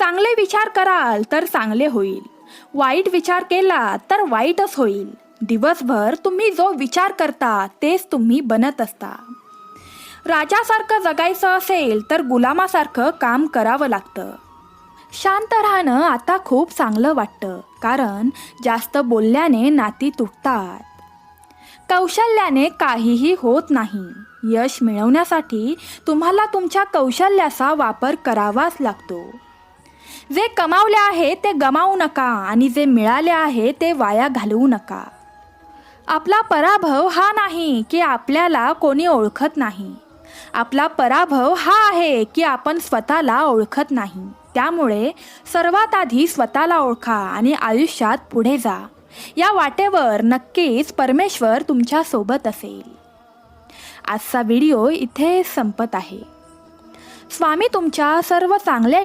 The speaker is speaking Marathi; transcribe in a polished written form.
चांगले विचार कराल तर चांगले होईल, वाईट विचार केला तर वाईटच होईल. दिवसभर तुम्ही जो विचार करता तेच तुम्ही बनत असता. राजासारखं जगायचं असेल तर गुलामासारखं काम करावं लागतं. शांत राहणं आता खूप चांगलं वाटतं, कारण जास्त बोलल्याने नाती तुटतात. कौशल्याने काहीही होत नाही. यश मिळवण्यासाठी तुम्हाला तुमच्या कौशल्याचा वापर करावाच लागतो. जे कमावले आहे ते गमावू नका आणि जे मिळाले आहे ते वाया घालवू नका. आपला पराभव हा नाही की आपल्याला कोणी ओळखत नाही. आपला पराभव हा आहे की आपण स्वतःला ओळखत नाही. त्यामुळे सर्वात आधी स्वतःला ओळखा आणि आयुष्यात पुढे जा. या वाटेवर नक्कीच परमेश्वर तुमच्या सोबत असेल. आजचा व्हिडिओ इथे संपत आहे. स्वामी तुमच्या सर्व चांगल्या